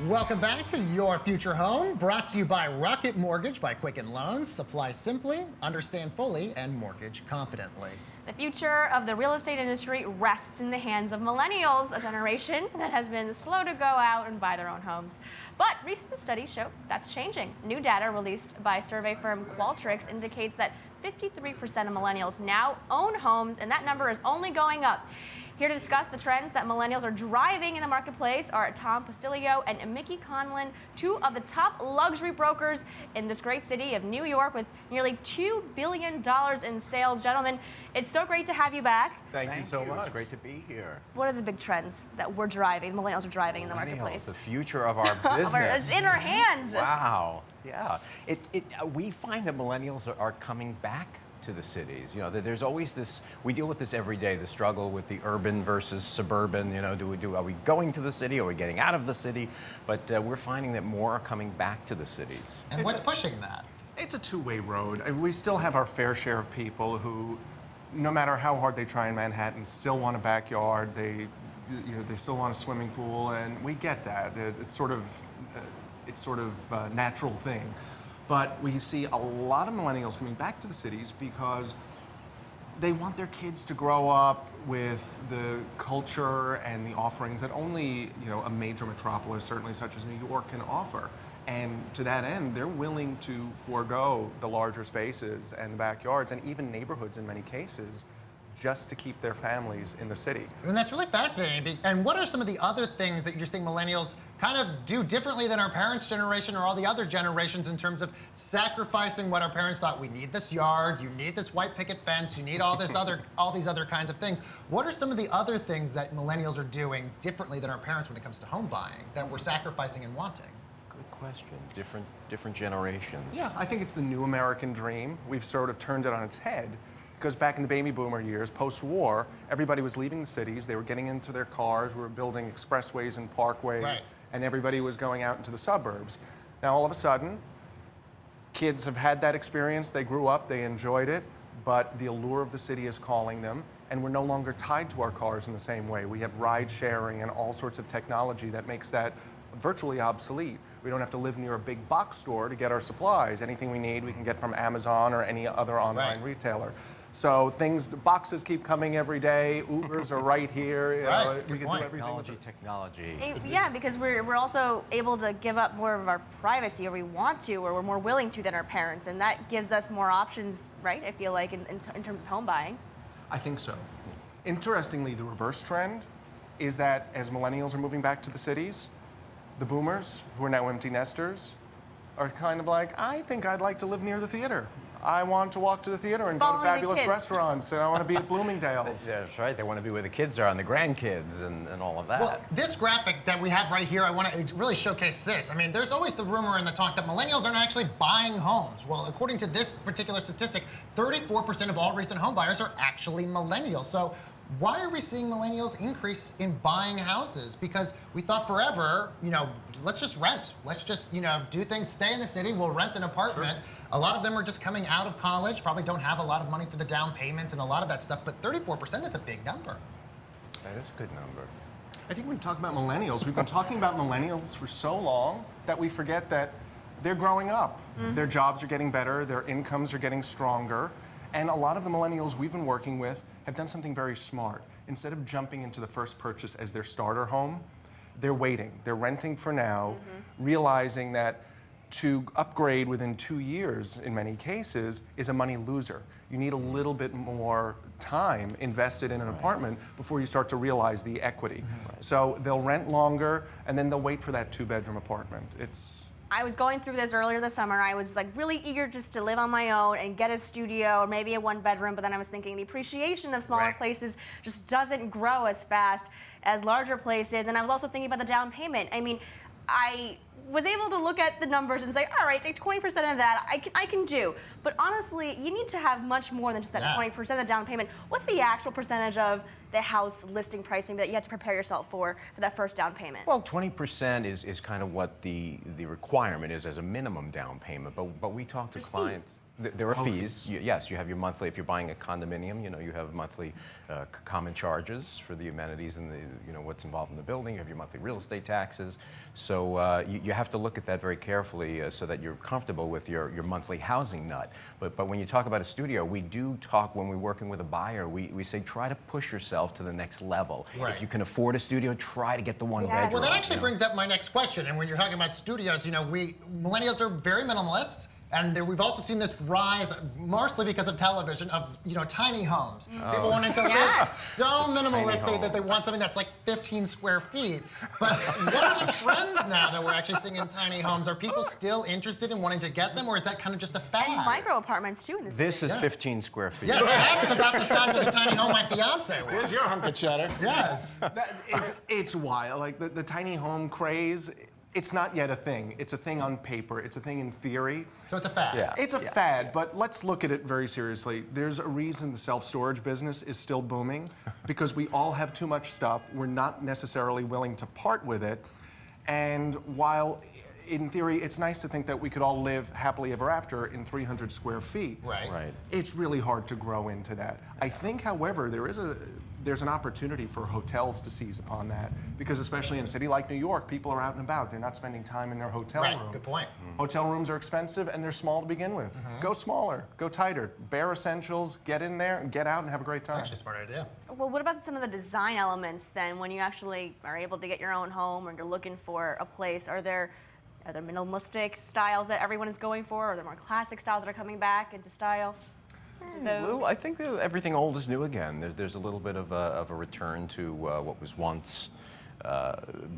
Welcome back to Your Future Home, brought to you by Rocket Mortgage by Quicken Loans. Supply simply, understand fully, and mortgage confidently. The future of the real estate industry rests in the hands of millennials, a generation that has been slow to go out and buy their own homes. But recent studies show that's changing. New data released by survey firm Qualtrics indicates that 53% of millennials now own homes, and that number is only going up. Here to discuss the trends that millennials are driving in the marketplace are Tom Postilio and Mickey Conlon, two of the top luxury brokers in this great city of New York with nearly $2 billion in sales. Gentlemen, it's so great to have you back. Thank you so much. It's great to be here. What are the big trends that we're driving, millennials are driving in the marketplace? The future of our business. It's in our hands. Wow. Yeah. We find that millennials are coming back to the cities. You know, there's always this, we deal with this every day, the struggle with the urban versus suburban. You know, are we going to the city? Are we getting out of the city? But we're finding that more are coming back to the cities. And what's pushing that? It's a two-way road. We still have our fair share of people who, no matter how hard they try in Manhattan, still want a backyard. They still want a swimming pool, and we get that. It's sort of a natural thing. But we see a lot of millennials coming back to the cities because they want their kids to grow up with the culture and the offerings that only a major metropolis, certainly such as New York, can offer. And to that end, they're willing to forego the larger spaces and the backyards and even neighborhoods in many cases just to keep their families in the city. And that's really fascinating. And what are some of the other things that you're seeing millennials kind of do differently than our parents' generation or all the other generations in terms of sacrificing what our parents thought? We need this yard, you need this white picket fence, you need all these other kinds of things. What are some of the other things that millennials are doing differently than our parents when it comes to home buying that we're sacrificing and wanting? Good question. Different generations. Yeah, I think it's the new American dream. We've sort of turned it on its head. Because back in the baby boomer years, post-war, everybody was leaving the cities, they were getting into their cars, we were building expressways and parkways, right, and everybody was going out into the suburbs. Now all of a sudden, kids have had that experience, they grew up, they enjoyed it, but the allure of the city is calling them, and we're no longer tied to our cars in the same way. We have ride sharing and all sorts of technology that makes that virtually obsolete. We don't have to live near a big box store to get our supplies. Anything we need, we can get from Amazon or any other online retailer. So boxes keep coming every day. Ubers are right here. We can do everything. Technology. Yeah, because we're also able to give up more of our privacy, or we want to, or we're more willing to than our parents, and that gives us more options, right? I feel like in terms of home buying. I think so. Interestingly, the reverse trend is that as millennials are moving back to the cities, the boomers, who are now empty nesters, are kind of like, I think I'd like to live near the theater. I want to walk to the theater and go to fabulous restaurants, and I want to be at Bloomingdale's. That's right. They want to be where the kids are and the grandkids and all of that. Well, this graphic that we have right here, I want to really showcase this. I mean, there's always the rumor and the talk that millennials aren't actually buying homes. Well, according to this particular statistic, 34% of all recent home buyers are actually millennials. So why are we seeing millennials increase in buying houses? Because we thought forever, let's just rent. Let's just, do things, stay in the city, we'll rent an apartment. Sure. A lot of them are just coming out of college, probably don't have a lot of money for the down payments and a lot of that stuff, but 34% is a big number. That is a good number. I think when we talk about millennials, we've been talking about millennials for so long that we forget that they're growing up. Mm-hmm. Their jobs are getting better, their incomes are getting stronger, and a lot of the millennials we've been working with have done something very smart. Instead of jumping into the first purchase as their starter home, they're waiting. They're renting for now, realizing that to upgrade within 2 years, in many cases, is a money loser. You need a little bit more time invested in an apartment before you start to realize the equity. So they'll rent longer, and then they'll wait for that 2-bedroom apartment. I was going through this earlier this summer. I was like really eager just to live on my own and get a studio or maybe a 1-bedroom, but then I was thinking the appreciation of smaller places just doesn't grow as fast as larger places. And I was also thinking about the down payment. I mean, I was able to look at the numbers and say, all right, take 20% of that, I can do. But honestly, you need to have much more than just that 20% of the down payment. What's the actual percentage of the house listing price maybe that you have to prepare yourself for that first down payment? Well, 20% is kind of what the requirement is as a minimum down payment, but we talk to clients. There are fees. Yes, you have your monthly. If you're buying a condominium, you have monthly common charges for the amenities and the what's involved in the building. You have your monthly real estate taxes. So you have to look at that very carefully so that you're comfortable with your monthly housing nut. But when you talk about a studio, we do talk when we're working with a buyer. We say try to push yourself to the next level. Right. If you can afford a studio, try to get the one bedroom. Well, that actually brings up my next question. And when you're talking about studios, we millennials are very minimalist. And we've also seen this rise, mostly because of television, of tiny homes. People wanting to live so minimalist that they want something that's like 15 square feet. But what are the trends now that we're actually seeing in tiny homes? Are people still interested in wanting to get them, or is that kind of just a fad? Micro apartments too in this This is 15 square feet. Yes, that's about the size of the tiny home my fiance wants. Here's your hunk of cheddar. Yes. It's wild. Like the tiny home craze, it's not yet a thing. It's a thing on paper. It's a thing in theory. So it's a fad. Yeah. It's a fad, but let's look at it very seriously. There's a reason the self-storage business is still booming because we all have too much stuff. We're not necessarily willing to part with it. And while in theory, it's nice to think that we could all live happily ever after in 300 square feet. Right. It's really hard to grow into that. I think, however, there's an opportunity for hotels to seize upon that because especially in a city like New York, people are out and about. They're not spending time in their hotel room. Good point. Hotel rooms are expensive and they're small to begin with. Go smaller, go tighter, bare essentials, get in there and get out and have a great time. That's actually a smart idea. Well, what about some of the design elements then when you actually are able to get your own home or you're looking for a place? Are there minimalistic styles that everyone is going for? Or are there more classic styles that are coming back into style? Well, I think that everything old is new again. There's a little bit of a return to what was once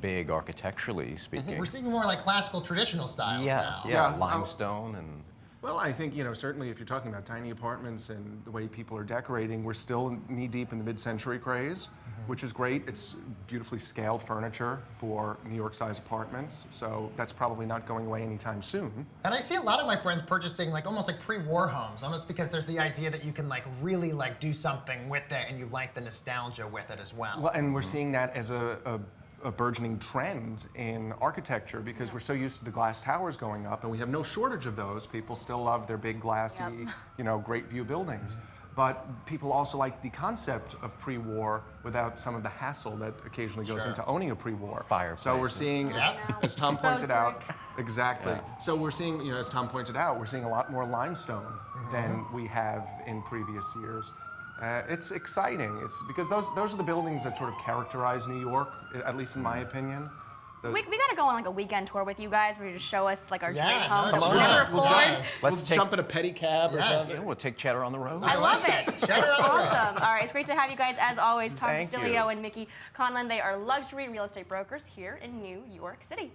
big architecturally speaking. We're seeing more like classical traditional styles now. Yeah. Limestone and. Well, I think, certainly if you're talking about tiny apartments and the way people are decorating, we're still knee-deep in the mid-century craze, which is great. It's beautifully scaled furniture for New York-sized apartments, so that's probably not going away anytime soon. And I see a lot of my friends purchasing almost like pre-war homes, almost because there's the idea that you can really do something with it and you like the nostalgia with it as well. Well, and we're seeing that as a burgeoning trend in architecture because we're so used to the glass towers going up and we have no shortage of those. People still love their big glassy, great view buildings. But people also like the concept of pre-war without some of the hassle that occasionally goes into owning a pre-war. Fireplaces. So we're seeing, as Tom pointed out, exactly. So we're seeing, as Tom pointed out, we're seeing a lot more limestone than we have in previous years. It's exciting. It's because those are the buildings that sort of characterize New York, at least in my opinion. We got to go on a weekend tour with you guys where you just show us our dream Yeah, homes no, that come we on. never We'll afford. Let's jump in a pedicab or Yes. something. Yeah, we'll take Cheddar on the road. I love it. Cheddar on the road. Awesome. All right, it's great to have you guys as always. Tom Thank Castillo you. and Mickey Conlon. They are luxury real estate brokers here in New York City.